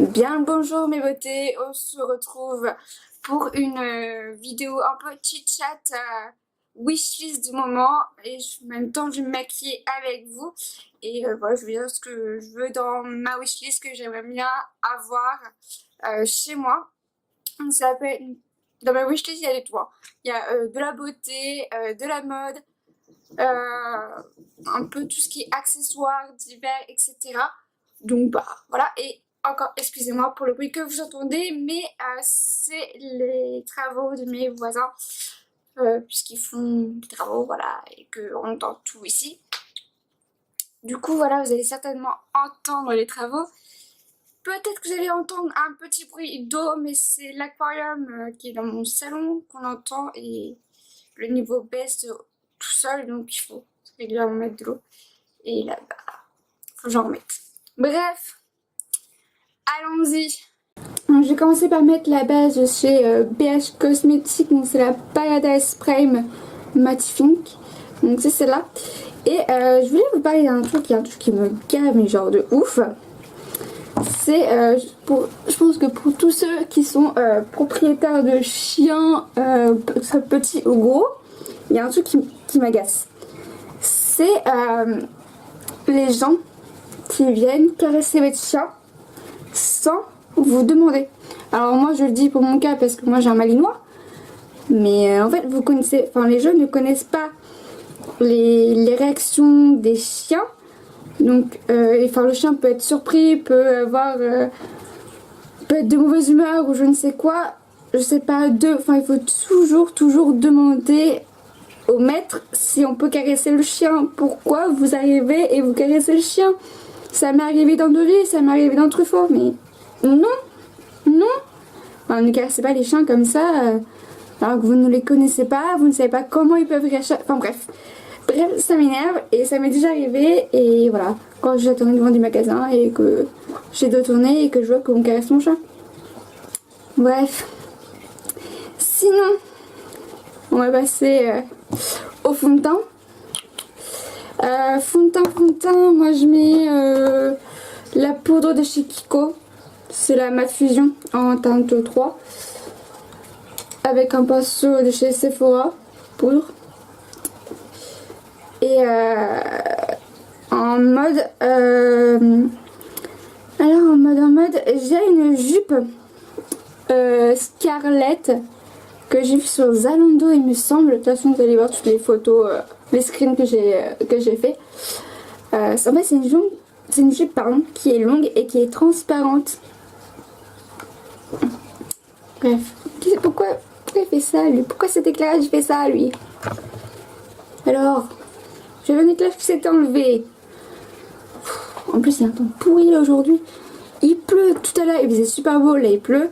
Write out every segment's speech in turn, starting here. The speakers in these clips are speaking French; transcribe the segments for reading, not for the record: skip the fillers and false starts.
Bien le bonjour mes beautés, on se retrouve pour une vidéo un peu chit-chat wishlist du moment et en même temps je vais me maquiller avec vous et voilà, je vais dire ce que je veux dans ma wishlist que j'aimerais bien avoir chez moi. Ça s'appelle, dans ma wishlist il y a des toits, il y a de la beauté, de la mode, un peu tout ce qui est accessoires divers, etc. Donc bah voilà, et encore excusez-moi pour le bruit que vous entendez, mais c'est les travaux de mes voisins, puisqu'ils font des travaux, voilà, et qu'on entend tout ici. Du coup voilà, vous allez certainement entendre les travaux. Peut-être que vous allez entendre un petit bruit d'eau, mais c'est l'aquarium qui est dans mon salon qu'on entend et le niveau baisse tout seul, donc il faut régulièrement mettre de l'eau. Et là, bah, faut que j'en remette. Bref, allons-y. Donc, je vais commencer par mettre la base de chez BH Cosmetics, donc c'est la Paradise Prime Mattifink. Donc c'est celle-là. Et je voulais vous parler d'un truc, qui me gave, mais genre de ouf. C'est je pense que pour tous ceux qui sont propriétaires de chiens, petits ou gros, il y a un truc qui m'agace. C'est les gens qui viennent caresser votre chien sans vous demander. Alors moi je le dis pour mon cas parce que moi j'ai un malinois, mais en fait vous connaissez, enfin les jeunes ne connaissent pas les réactions des chiens. Donc enfin le chien peut être surpris, peut avoir peut être de mauvaise humeur ou je ne sais quoi, je sais pas, enfin il faut toujours demander au maître si on peut caresser le chien. Pourquoi vous arrivez et vous caressez le chien? Ça m'est arrivé dans Deauville, ça m'est arrivé dans Truffaut, mais non, non. Enfin, ne caressez pas les chiens comme ça, alors que vous ne les connaissez pas, vous ne savez pas comment ils peuvent réagir. Enfin bref, ça m'énerve et ça m'est déjà arrivé. Et voilà, quand j'attendais devant du magasin et que j'ai détourné et que je vois qu'on caresse mon chat. Bref, sinon, on va passer au fond de teint. Fond de teint, moi je mets la poudre de chez Kiko. C'est la Matte Fusion en teinte 3. Avec un pinceau de chez Sephora, poudre. Et en mode... alors en mode, j'ai une jupe Scarlett que j'ai vu sur Zalando il me semble. De toute façon vous allez voir toutes les photos, les screens que j'ai fait. En fait c'est une jupe pardon, qui est longue et qui est transparente. Bref, pourquoi il fait ça lui? Pourquoi cet éclairage fait ça lui? Alors, j'avais un éclairage qui s'était enlevé. En plus il y a un temps pourri là aujourd'hui. Il pleut tout à l'heure, il faisait super beau, là il pleut.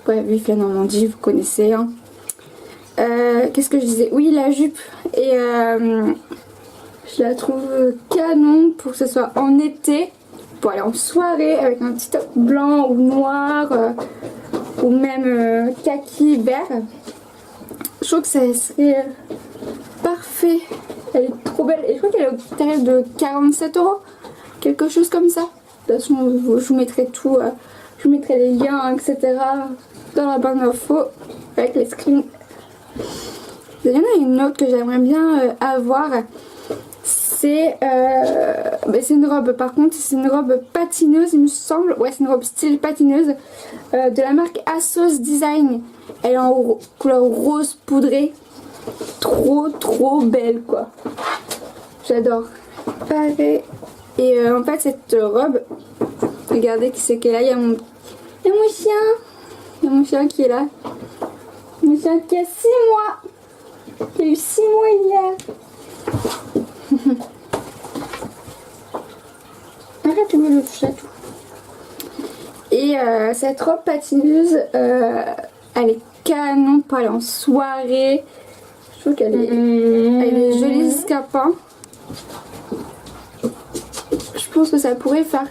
Ouais, vive la Normandie, vous connaissez hein. Qu'est-ce que je disais? Oui, la jupe. Et je la trouve canon pour que ce soit en été, pour aller en soirée avec un petit top blanc ou noir, ou même kaki vert. Je trouve que ça serait parfait. Elle est trop belle. Et je crois qu'elle est au tarif de 47 €, quelque chose comme ça. De toute façon, je vous mettrai tout, je vous mettrai les liens, etc. dans la barre d'infos avec les screens. Il y en a une autre que j'aimerais bien avoir. C'est une robe, par contre, c'est une robe patineuse, il me semble. Ouais, c'est une robe style patineuse de la marque Assos Design. Elle est en couleur rose poudrée. Trop belle, quoi. J'adore. Pareil. Et en fait, cette robe, regardez qui c'est qu'elle est là. Il y a mon chien. Il y a mon chien qui est là. Mon chien qui a 6 mois. Il a eu 6 mois hier. Arrête de me le toucher à tout. Et cette robe patineuse, elle est canon pour aller en soirée. Je trouve qu'elle est, elle est jolie escapin. Je pense que ça pourrait faire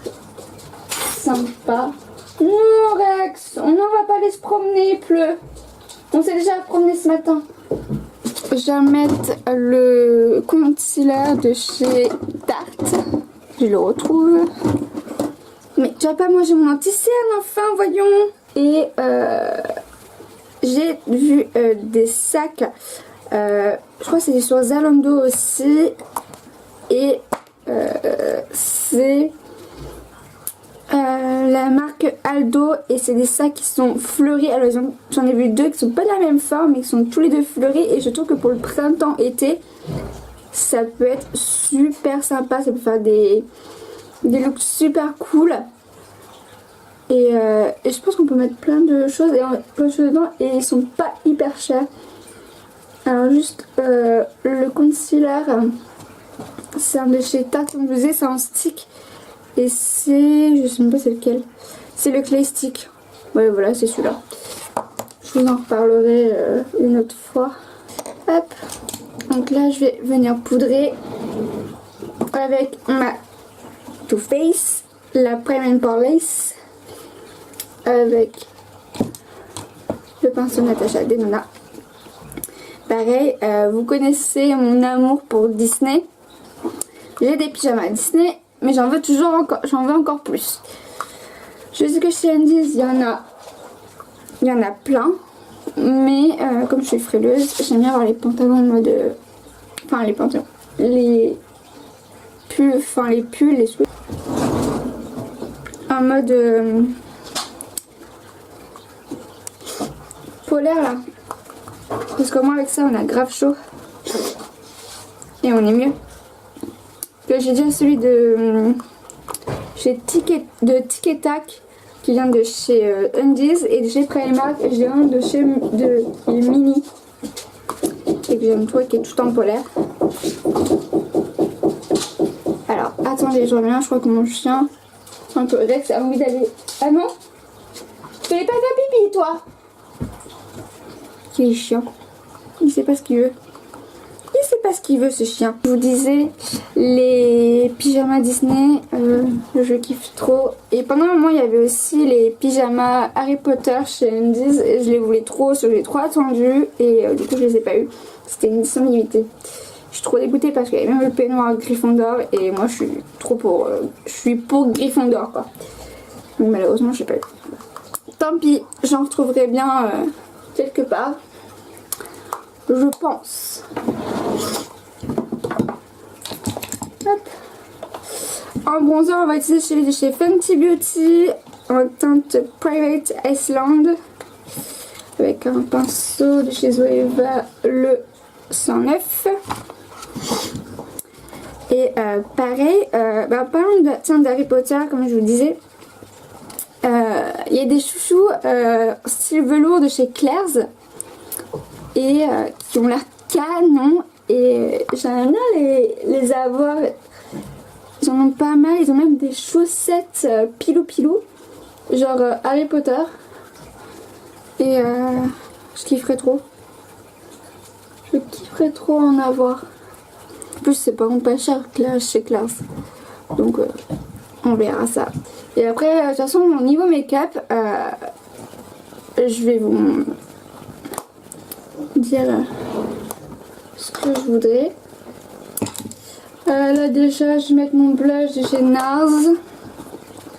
sympa. Non Rex, on n'en va pas aller se promener, il pleut. On s'est déjà promené ce matin. Je vais mettre le concealer de chez Tarte. Je le retrouve. Mais tu vas pas manger mon anti-cerne enfin, voyons. Et j'ai vu des sacs, je crois que c'était sur Zalando aussi. Et c'est la marque Aldo et c'est des sacs qui sont fleuris. Alors j'en ai vu deux qui sont pas de la même forme mais qui sont tous les deux fleuris et je trouve que pour le printemps-été ça peut être super sympa, ça peut faire des looks super cool. Et je pense qu'on peut mettre plein de choses dedans et ils sont pas hyper chers. Alors juste le concealer, c'est un de chez Tarte, comme je vous disais, c'est en stick. Et c'est, je sais même pas c'est lequel, c'est le Clay Stick. Ouais voilà, c'est celui-là. Je vous en reparlerai une autre fois. Hop, donc là je vais venir poudrer avec ma Too Faced, la Prime and Porelace, avec le pinceau Natasha Denona. Pareil, vous connaissez mon amour pour Disney. J'ai des pyjamas Disney, mais j'en veux toujours encore, j'en veux encore plus. Je sais que chez Andy's il y en a plein, mais comme je suis frileuse, j'aime bien avoir les pantalons en mode, enfin les pantalons, les pulls, enfin les pulls, les sweats, en mode polaire là, parce qu'au moins avec ça on a grave chaud et on est mieux. Que j'ai déjà celui de chez Tic et Tac qui vient de chez Undies et de chez Primark, et j'ai un de chez Mini et que j'aime trop, qui est tout en polaire. Alors attendez, je reviens, je crois que mon chien un peu Rex a envie d'aller. Ah non, tu fais pas ta pipi toi. Qui est chiant, il sait pas ce qu'il veut. Il sait pas ce qu'il veut ce chien. Je vous disais, les pyjamas Disney, je kiffe trop. Et pendant un moment il y avait aussi les pyjamas Harry Potter chez Undies et je les voulais trop, je les ai trop attendus et du coup je les ai pas eu. C'était une édition limitée. Je suis trop dégoûtée parce qu'il y avait même le peignoir Gryffondor et moi je suis trop pour, je suis pour Gryffondor quoi. Donc malheureusement je sais pas eu. Tant pis, j'en retrouverai bien quelque part. Je pense. Hop. En bronzer, on va utiliser celui de chez Fenty Beauty en teinte Private Iceland avec un pinceau de chez Zoeva, le 109. Et pareil, parlons de la teinte d'Harry Potter, comme je vous disais. Il y a des chouchous style velours de chez Claire's et qui ont l'air canon et j'aime bien les avoir. Ils en ont pas mal, ils ont même des chaussettes pilou pilou genre Harry Potter et je kifferais trop en avoir. En plus c'est pas cher chez Claire's, donc on verra ça. Et après de toute façon au niveau make-up je vais vous dire ce que je voudrais. Là déjà je vais mettre mon blush de chez NARS,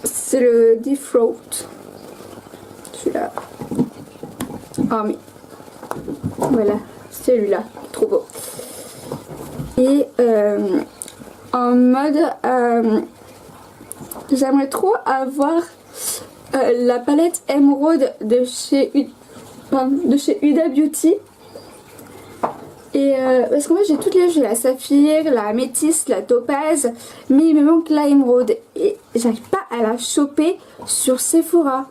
c'est le Deep Throat, celui-là. Ah mais voilà, celui-là, trop beau. Et en mode j'aimerais trop avoir la palette émeraude de chez Huda Beauty. Et parce qu'en fait j'ai toutes les, j'ai la saphir, la améthyste, la topaze, mais il me manque la émeraude et j'arrive pas à la choper sur Sephora.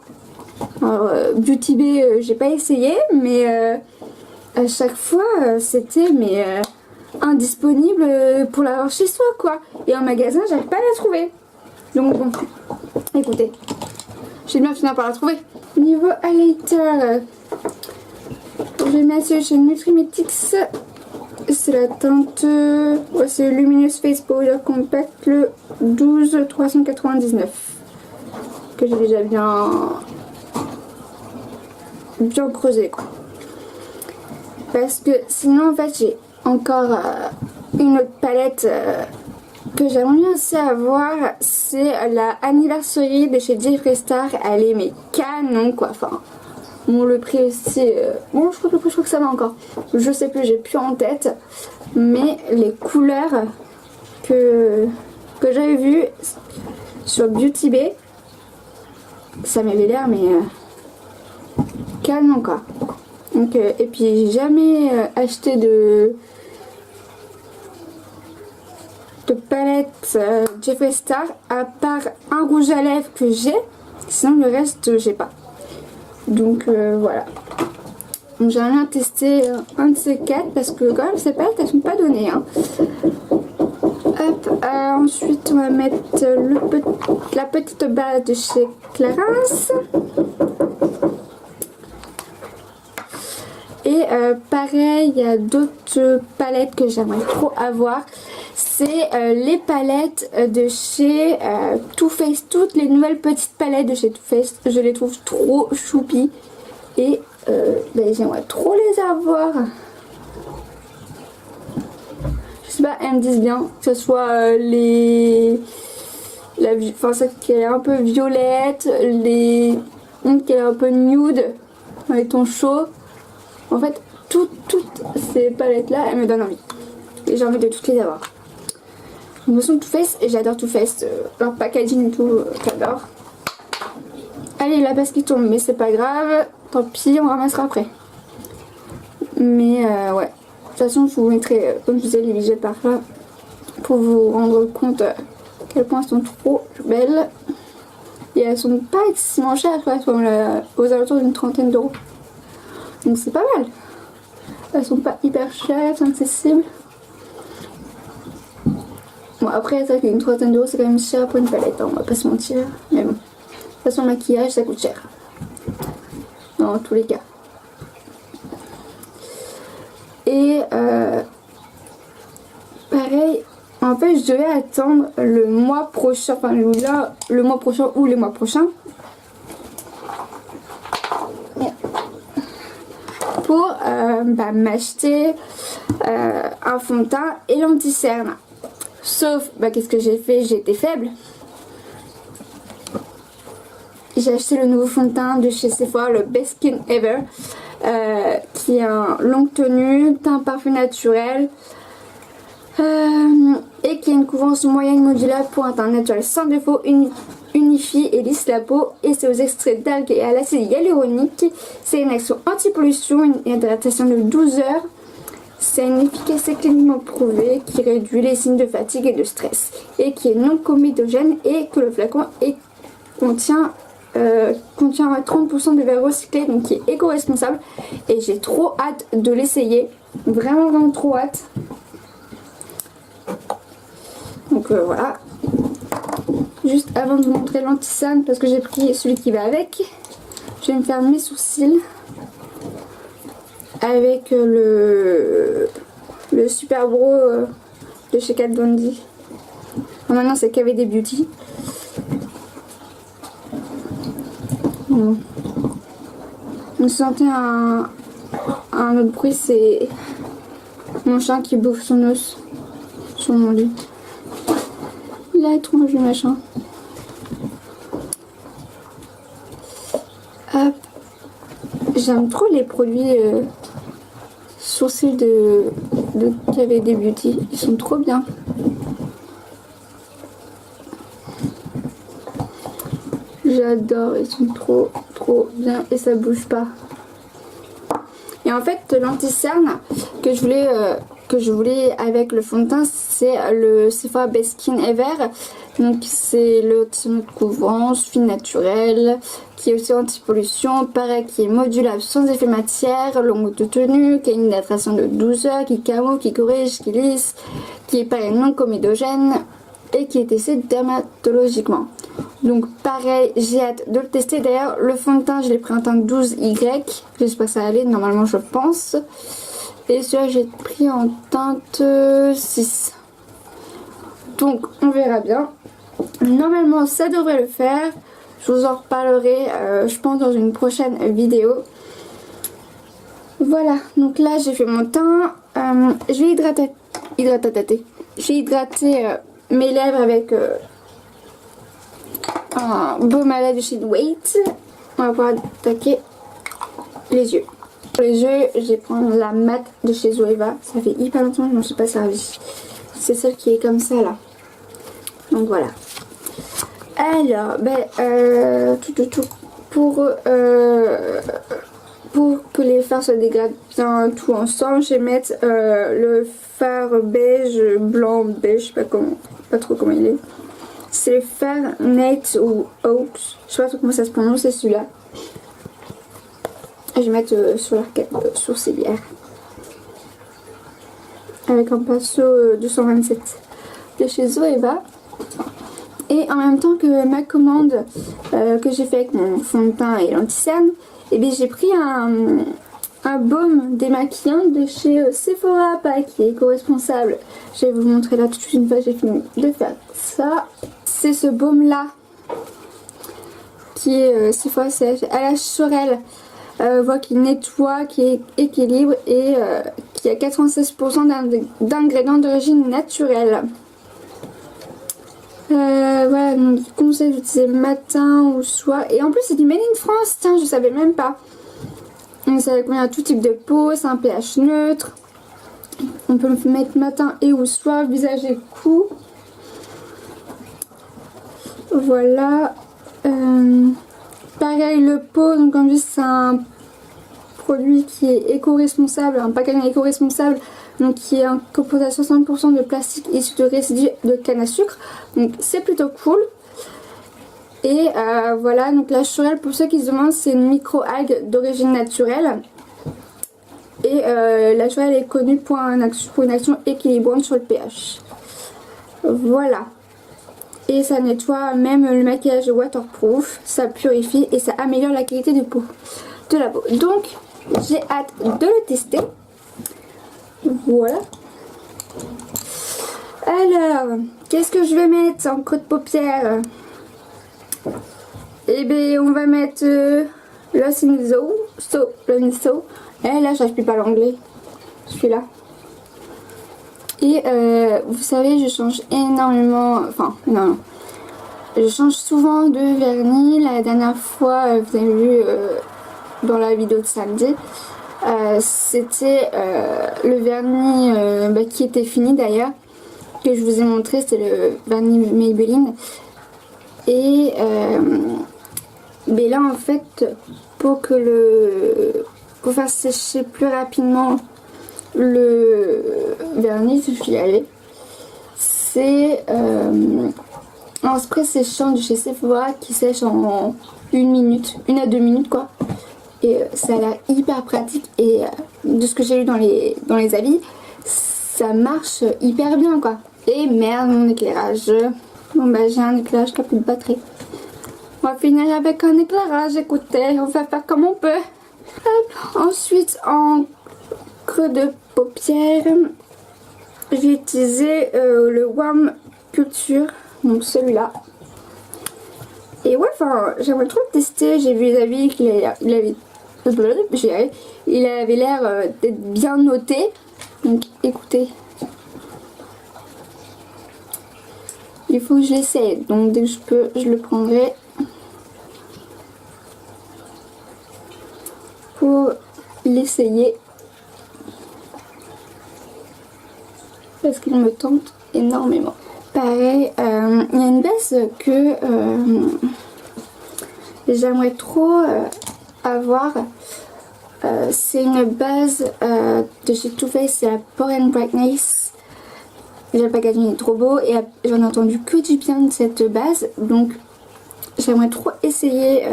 Alors Beauty Bay j'ai pas essayé, mais à chaque fois c'était indisponible pour l'avoir chez soi quoi. Et en magasin j'arrive pas à la trouver. Donc bon, écoutez, j'ai bien fini par la trouver. Niveau highlighter, je vais mettre celui chez Nutrimetics. C'est la teinte, ouais, c'est Luminous Face Powder Compact, le 12,399 que j'ai déjà bien creusé quoi. Parce que sinon en fait j'ai encore une autre palette que j'aimerais bien aussi avoir, c'est la Anniversary de chez Jeffree Star. Elle est mais canon quoi. Enfin, bon, le prix aussi. Bon, je crois que ça va encore. Je sais plus, j'ai plus en tête. Mais les couleurs que j'avais vues sur Beauty Bay, ça m'avait l'air mais canon quoi. Donc, et puis j'ai jamais acheté de palette Jeffree Star à part un rouge à lèvres que j'ai, sinon le reste j'ai pas. Donc voilà. Donc j'aimerais bien tester un de ces quatre parce que quand même ces palettes elles sont pas données hein. Hop, ensuite on va mettre la petite base de chez Clarins. Et pareil, il y a d'autres palettes que j'aimerais trop avoir. C'est les palettes de chez Too Faced. Toutes les nouvelles petites palettes de chez Too Faced, je les trouve trop choupies. Et ben, j'aimerais trop les avoir. Je sais pas, elles me disent bien. Que ce soit enfin celle qui est un peu violette, une qui est un peu nude, avec ton chaud. En fait, toutes ces palettes là, elles me donnent envie. Et j'ai envie de toutes les avoir. Donc, ce sont Too Faced et j'adore Too Faced. Leur packaging et tout, j'adore. Allez, la base qui tombe, mais c'est pas grave. Tant pis, on ramassera après. Mais ouais. De toute façon, je vous mettrai, comme je disais, les budgets par là. Pour vous rendre compte à quel point elles sont trop belles. Et elles sont pas excessivement chères, elles sont aux alentours d'une 30aine d'euros. Donc c'est pas mal. Elles sont pas hyper chères, elles sont accessibles. Bon après c'est vrai qu'une 30aine d'euros c'est quand même cher pour une palette, hein, on va pas se mentir. Mais bon. De toute façon le maquillage ça coûte cher. Dans tous les cas. Et pareil, en fait je devais attendre le mois prochain, enfin là, le mois prochain ou les mois prochains. Pour m'acheter un fond de teint et l'anti-cerne. Sauf, qu'est-ce que j'ai fait? J'ai été faible. J'ai acheté le nouveau fond de teint de chez Sephora, le Best Skin Ever, qui est un longue tenue, teint parfum naturel, et qui a une couvrance moyenne modulable pour un teint naturel sans défaut, unifie et lisse la peau, et c'est aux extraits d'algues et à l'acide hyaluronique. C'est une action anti-pollution, une hydratation de 12 heures. C'est une efficacité cliniquement prouvée qui réduit les signes de fatigue et de stress et qui est non comedogène, et que le flacon contient 30% de verre recyclé, donc qui est éco-responsable, et j'ai trop hâte de l'essayer, vraiment trop hâte. Donc voilà. Juste avant de vous montrer l'anti-cerne, parce que j'ai pris celui qui va avec, je vais me faire mes sourcils avec le Super Bro de chez Kat Von D. Maintenant c'est KVD Beauty. Bon. Vous sentez un autre bruit, c'est mon chat qui bouffe son os sur mon lit. Il a étrange le machin. Hop. J'aime trop les produits sourcils de KVD Beauty. Ils sont trop bien. J'adore, ils sont trop bien et ça bouge pas. Et en fait, l'anti-cerne que je voulais avec le fond de teint, c'est le Sephora Best Skin Ever. Donc c'est le de couvrance, fine naturelle, qui est aussi anti-pollution, pareil, qui est modulable sans effet matière, longue de tenue, qui a une hydratation de 12 heures, qui camo, qui corrige, qui lisse, qui est pareil non comédogène et qui est testé dermatologiquement. Donc pareil, j'ai hâte de le tester. D'ailleurs, le fond de teint, je l'ai pris en teinte 12Y. J'espère que ça va aller, normalement je pense. Et celui-là, j'ai pris en teinte 6. Donc on verra bien. Normalement, ça devrait le faire. Je vous en reparlerai, je pense, dans une prochaine vidéo. Voilà, donc là, j'ai fait mon teint. Je vais hydrater mes lèvres avec un baume à lèvres de chez Wait. On va pouvoir attaquer les yeux. Pour les yeux, je vais prendre la mat de chez Zoeva. Ça fait hyper longtemps que je ne m'en suis pas servi. C'est celle qui est comme ça là. Donc voilà. Alors, pour que les fards se dégradent bien tout ensemble, je vais mettre le fard beige, blanc, beige, je sais pas trop comment il est. C'est le fard Nate ou Oaks, je sais pas trop comment ça se prononce, c'est celui-là. Je vais mettre sur l'arcade sourcilière. Avec un pinceau 227 de chez Zoeva. Et en même temps que ma commande que j'ai fait avec mon fond de teint et l'anti-cerne, et bien j'ai pris un baume démaquillant de chez Sephora, pas qui est éco-responsable. Je vais vous montrer là tout de suite une fois que j'ai fini de faire ça. C'est ce baume là qui est Sephora, c'est à la Chorelle. Voit qu'il nettoie, qui équilibre et qui a 96% d'ingrédients d'origine naturelle. Voilà, donc il conseille d'utiliser matin ou soir. Et en plus, c'est du Made in France, tiens, je savais même pas. Donc ça convient à tout type de peau, c'est un pH neutre. On peut le mettre matin et ou soir, visage et cou. Voilà. Pareil, le pot, donc comme je dis, c'est un produit qui est éco-responsable, un packaging éco-responsable, donc qui est composé à 60% de plastique issu de résidus de canne à sucre, donc c'est plutôt cool. Et voilà, donc la Chorelle, pour ceux qui se demandent, c'est une micro-algue d'origine naturelle. Et la Chorelle est connue pour une action équilibrante sur le pH. Voilà. Et ça nettoie même le maquillage waterproof, ça purifie et ça améliore la qualité de la peau. Donc j'ai hâte de le tester. Voilà. Alors, qu'est-ce que je vais mettre en creux de paupière? Eh bien, on va mettre Lost in So. Et là, j'arrive plus pas l'anglais. Je suis là. Et vous savez, je change énormément. Enfin, non. Je change souvent de vernis. La dernière fois, vous avez vu dans la vidéo de samedi, c'était le vernis qui était fini d'ailleurs, que je vous ai montré, c'était le vernis Maybelline. Et mais là en fait, pour faire sécher plus rapidement le vernis, il suffit d'y aller. C'est un spray séchant de chez Sephora qui sèche en 1 à 2 minutes quoi. Et ça a l'air hyper pratique et de ce que j'ai lu dans les avis, ça marche hyper bien quoi. Et merde, mon éclairage. Bon bah j'ai un éclairage qui a plus de batterie. On va finir avec un éclairage, écoutez, on va faire comme on peut. Hop. Ensuite, en creux de paupière, j'ai utilisé le Warm Culture, donc celui-là. Et ouais, enfin, j'aimerais trop le tester. J'ai vu les avis qu'il avait l'air d'être bien noté. Donc écoutez, il faut que je l'essaye. Donc dès que je peux, je le prendrai pour l'essayer. Parce qu'il me tente énormément. Pareil, il y a une base que j'aimerais trop avoir. C'est une base de chez Too Faced, c'est la Pore and Brightness. Le packaging est trop beau et j'en ai entendu que du bien de cette base. Donc j'aimerais trop l'essayer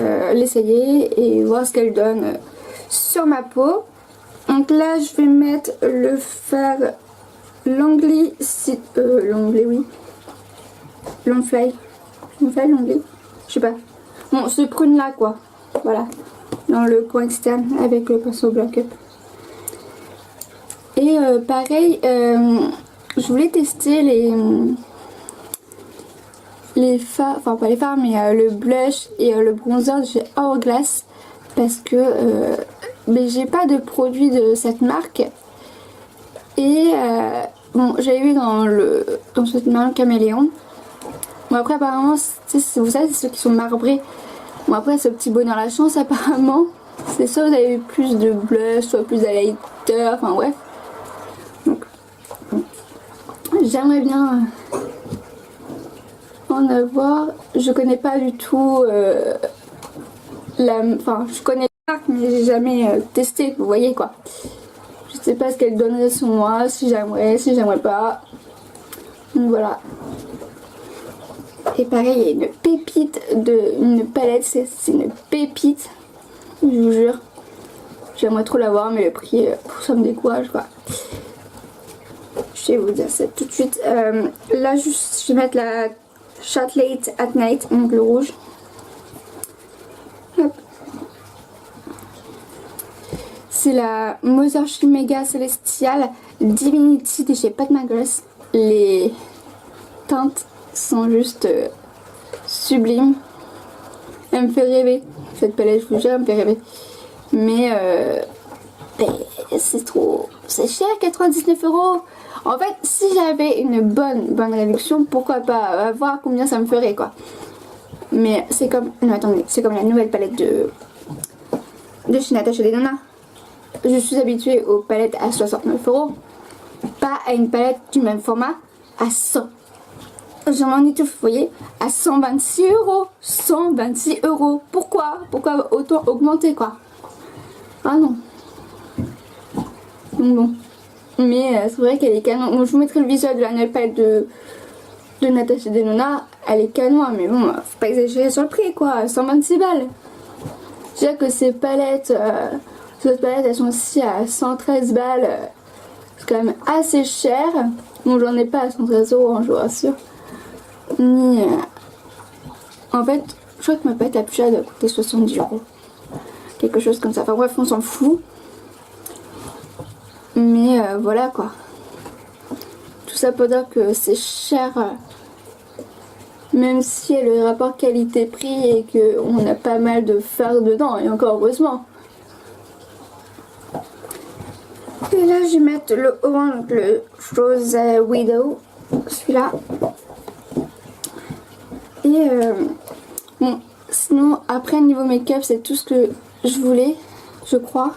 et voir ce qu'elle donne sur ma peau. Donc là je vais mettre le fard Langley, oui. Longfly, je sais pas. Bon, ce prune là quoi. Voilà. Dans le coin externe avec le pinceau Black Up. Et pareil, je voulais tester les fards, enfin pas les fards mais le blush et le bronzer de chez Hourglass. Parce que mais j'ai pas de produit de cette marque. Et bon, j'avais vu dans cette marque Caméléon. Bon après apparemment, vous savez, c'est ceux qui sont marbrés. Bon après ce petit bonheur la chance apparemment, c'est soit vous avez plus de blush, soit plus d'highlighter, enfin bref. Donc bon. J'aimerais bien en avoir. Je connais pas du tout enfin je connais la marque mais j'ai jamais testé, vous voyez quoi. Je sais pas ce qu'elle donnerait sur moi, si j'aimerais pas. Donc voilà. Et pareil, il y a une pépite une palette, c'est une pépite, je vous jure. J'aimerais trop l'avoir, mais le prix, ça me décourage quoi. Je vais vous dire ça tout de suite. Là, juste, je vais mettre la Chocolate at Night, donc le rouge. C'est la Mothership Mega Celestial Divinity de chez Pat McGrath. Les teintes sont juste sublimes. Elle me fait rêver. Cette palette, je vous jure, elle me fait rêver. Mais c'est trop... C'est cher, 99 €. En fait, si j'avais une bonne réduction, pourquoi pas voir combien ça me ferait, quoi. Mais c'est comme... Non, attendez. C'est comme la nouvelle palette de chez Natasha Denona. Je suis habituée aux palettes à 69 €. Pas à une palette du même format à 100. J'en m'en étouffe, vous voyez, à 126 €. 126 €. Pourquoi autant augmenter, quoi? Ah non. Donc bon. Mais c'est vrai qu'elle est canon. Bon, je vous mettrai le visuel de la nouvelle palette de Natasha Denona. Elle est canon, mais bon, faut pas exagérer sur le prix, quoi. 126 balles. Je dirais que ces palettes, elles sont aussi à 113 balles. C'est quand même assez cher. Bon, j'en ai pas à 113 €, je vous rassure. Ni. En fait, je crois que ma palette la plus chère doit coûter 70 €. Quelque chose comme ça. Enfin bref, on s'en fout. Mais voilà quoi. Tout ça pour dire que c'est cher. Même si le rapport qualité-prix et qu'on a pas mal de fard dedans. Et encore heureusement. Et là je vais mettre le orange, le Rose Widow. Celui-là. Et bon, sinon après niveau make-up c'est tout ce que je voulais, je crois.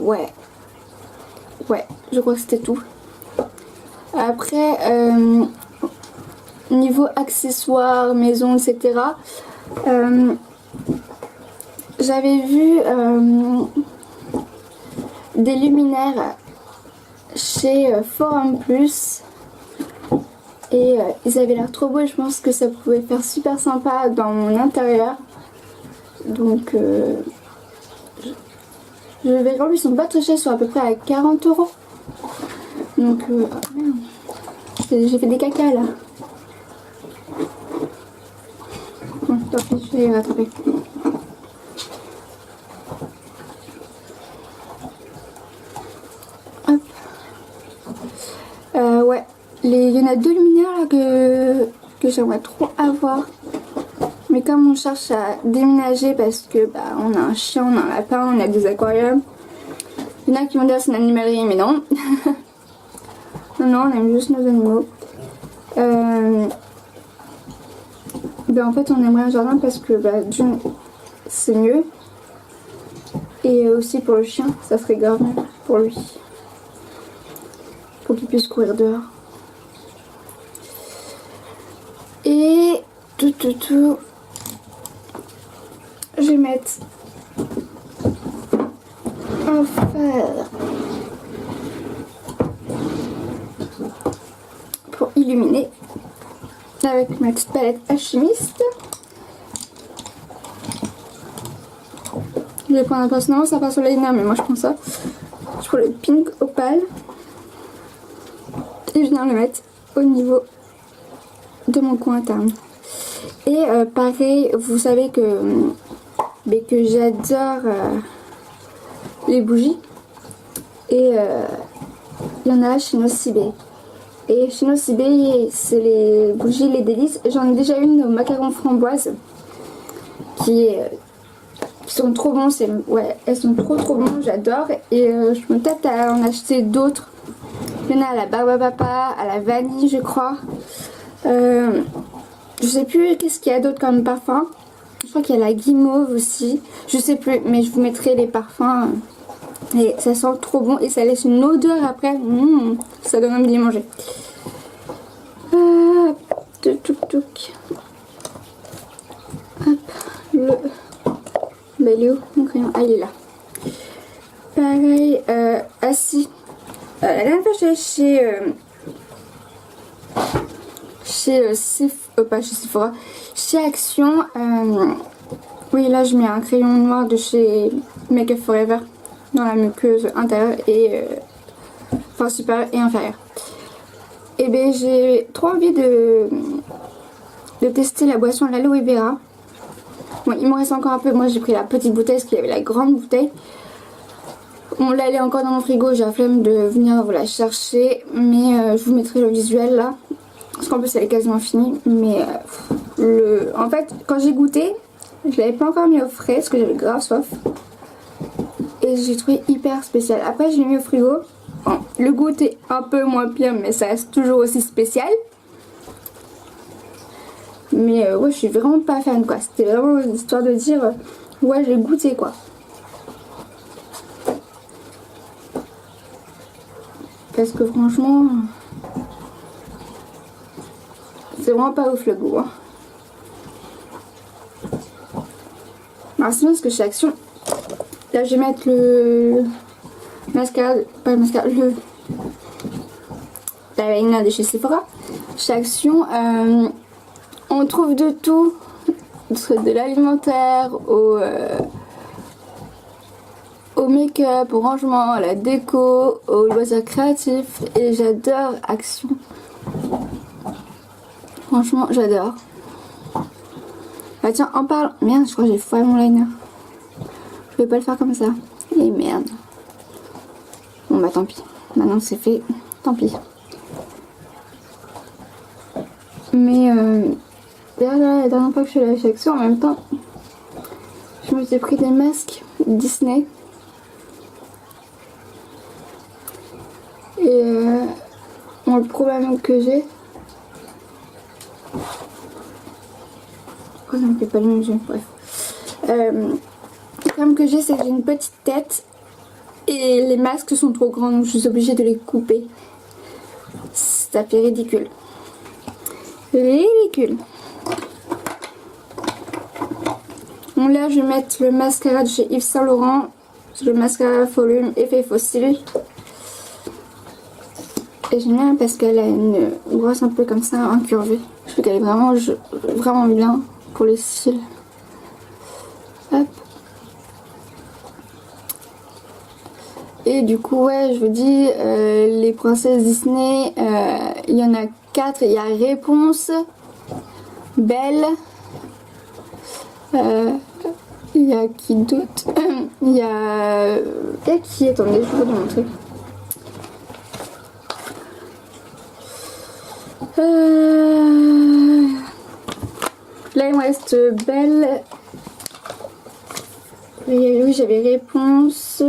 Ouais, je crois que c'était tout. Après, niveau accessoires, maison, etc. J'avais vu des luminaires chez Forum Plus. Et ils avaient l'air trop beaux et je pense que ça pouvait faire super sympa dans mon intérieur. Donc je vais voir, ils sont pas très chers, ils sont à peu près à 40 €. Donc j'ai fait des caca là. Bon, tant pis, je vais les rattraper. Hop. Ouais. Il y en a 2 luminaires là que j'aimerais trop avoir. Mais comme on cherche à déménager parce que bah, on a un chien, on a un lapin, on a des aquariums. Il y en a qui vont dire c'est une animalerie, mais non. non, on aime juste nos animaux. Ben, en fait, on aimerait un jardin parce que bah, d'une, c'est mieux. Et aussi pour le chien, ça serait grave mieux pour lui. Pour qu'il puisse courir dehors. Et tout. Je vais mettre un fard pour illuminer avec ma petite palette alchimiste. Je vais prendre un pinceau, non ça passe sur liner mais moi je prends ça. Je prends le pink opale et je viens le mettre au niveau de mon coin interne. Et pareil, vous savez que j'adore les bougies. Et il y en a chez Nocibé. Et chez Nocibé, c'est les bougies Les Délices. J'en ai déjà une au macaron framboise qui sont trop bons. Ouais, elles sont trop bonnes, j'adore. Et je me tâte à en acheter d'autres Il y en a à la Barbapapa, à la vanille je crois. Je sais plus qu'est-ce qu'il y a d'autre comme parfum. Je crois qu'il y a la guimauve aussi. Je sais plus, mais je vous mettrai les parfums. Et ça sent trop bon et ça laisse une odeur après. Ça donne envie de les manger. Touc. Hop, bah, il est où mon crayon? Ah, il est là. Pareil, assis. La dernière fois, j'allais pas chez Sephora, chez Action. Oui, là, je mets un crayon noir de chez Make Up Forever dans la muqueuse intérieure et enfin supérieure et inférieure. Et bien, j'ai trop envie de tester la boisson l'aloe vera. Bon, il me reste encore un peu. Moi, j'ai pris la petite bouteille parce qu'il y avait la grande bouteille. Bon, là, elle est encore dans mon frigo. J'ai la flemme de venir vous la chercher. Mais je vous mettrai le visuel là. Parce qu'en plus, elle est quasiment finie. Mais en fait, quand j'ai goûté, je l'avais pas encore mis au frais parce que j'avais grave soif. Et j'ai trouvé hyper spécial. Après, je l'ai mis au frigo. Bon, le goût est un peu moins pire, mais ça reste toujours aussi spécial. Mais ouais, je suis vraiment pas fan quoi. C'était vraiment histoire de dire ouais, j'ai goûté quoi. Parce que franchement, c'est vraiment pas ouf le goût. Hein. Alors sinon, parce que chez Action, là je vais mettre le mascara, pas le mascara, la Lina de chez Sephora. Chez Action, on trouve de tout, de l'alimentaire au make-up, au rangement, à la déco, aux loisirs créatifs. Et j'adore Action. Franchement, j'adore. Bah tiens, en parlant... Merde, je crois que j'ai foiré mon liner. Je vais pas le faire comme ça. Et merde. Bon bah tant pis. Maintenant que c'est fait, tant pis. Mais la dernière fois que je suis allée chez Action, en même temps, je me suis pris des masques Disney. Et bon, le problème que j'ai... Pourquoi ça me fait pas le même jeu? Bref. Le problème que j'ai, c'est que j'ai une petite tête. Et les masques sont trop grands, donc je suis obligée de les couper. Ça fait ridicule. Ridicule. Bon là je vais mettre le mascara de chez Yves Saint Laurent. C'est le mascara volume effet fossile. Et j'aime bien parce qu'elle a une brosse un peu comme ça, incurvée. Je trouve qu'elle est vraiment bien pour les cils. Hop. Et du coup ouais, je vous dis, les princesses Disney, il y en a 4. Il y a Réponse, Belle, il y a qui d'autre? Il y a qui? Attendez, je vais vous montrer. Là il me reste Belle. Et oui, j'avais Réponse.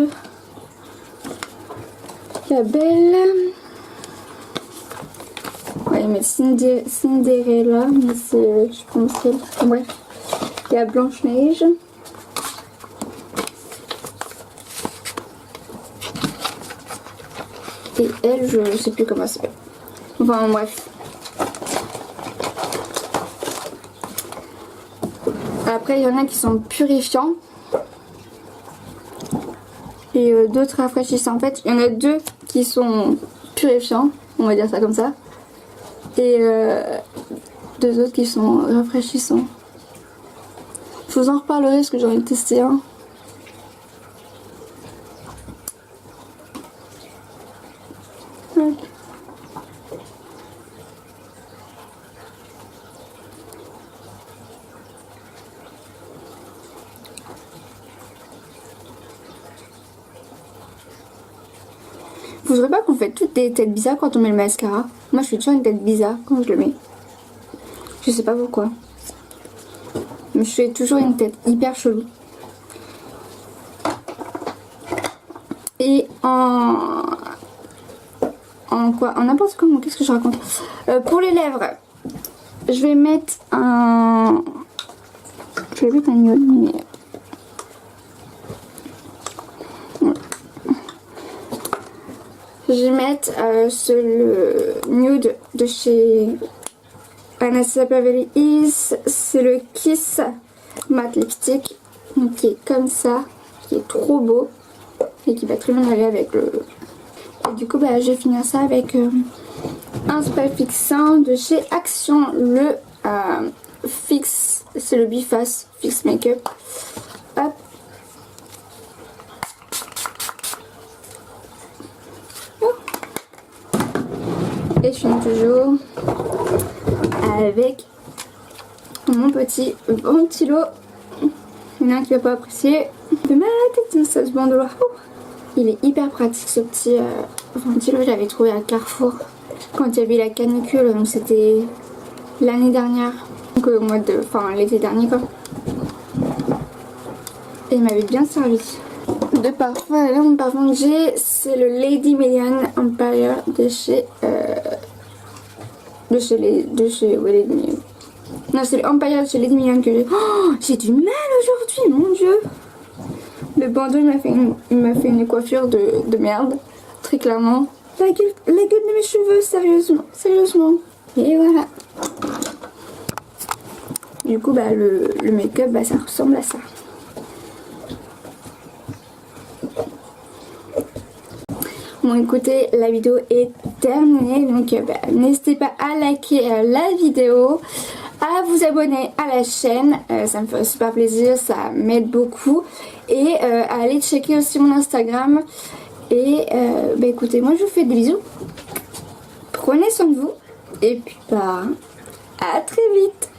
Il y a Belle. Ouais, mais Cinderella, mais c'est, je pense que... Bref. Il y a Blanche-Neige. Et elle, je sais plus comment elle s'appelle. Enfin, bref. Après, il y en a qui sont purifiants. Et d'autres rafraîchissants. En fait, il y en a 2 qui sont purifiants. On va dire ça comme ça. Et 2 autres qui sont rafraîchissants. Je vous en reparlerai parce que j'en ai testé un. Ouais. Vous trouvez pas qu'on fait toutes des têtes bizarres quand on met le mascara? Moi je fais toujours une tête bizarre quand je le mets. Je sais pas pourquoi. Mais je fais toujours une tête hyper chelou. Et en en quoi? En n'importe comment, qu'est-ce que je raconte? Pour les lèvres, je vais mettre un... Je vais mettre un nude, mais... Je vais mettre le nude de chez Anastasia Beverly Hills. C'est le Kiss Matte Lipstick. Donc, qui est comme ça, qui est trop beau et qui va très bien aller avec le... Et du coup, bah, je vais finir ça avec un spray fixant de chez Action. Le Fix, c'est le Biface Fix Makeup. Hop. Et je finis toujours avec mon petit ventilo. Il y en a un qui va pas apprécier. De ma tête, ça se bandeau là. Il est hyper pratique ce petit ventilo. Je l'avais trouvé à Carrefour quand il y avait la canicule. Donc c'était l'année dernière. Donc au mois de... Enfin l'été dernier quoi. Et il m'avait bien servi. De parfum, là mon parfum que j'ai c'est le Lady Million Empire de chez ouais, Lady Million. Non, c'est l'Empire de chez Lady Million que j'ai. Oh, j'ai du mal aujourd'hui, mon dieu. Le bandeau il m'a fait une coiffure de merde, très clairement. La gueule de mes cheveux, sérieusement. Et voilà. Du coup bah le make-up bah ça ressemble à ça. Bon écoutez, la vidéo est terminée, donc bah, n'hésitez pas à liker la vidéo, à vous abonner à la chaîne, ça me fait super plaisir, ça m'aide beaucoup, et à aller checker aussi mon Instagram. Et bah écoutez, moi je vous fais des bisous, prenez soin de vous, et puis bah à très vite.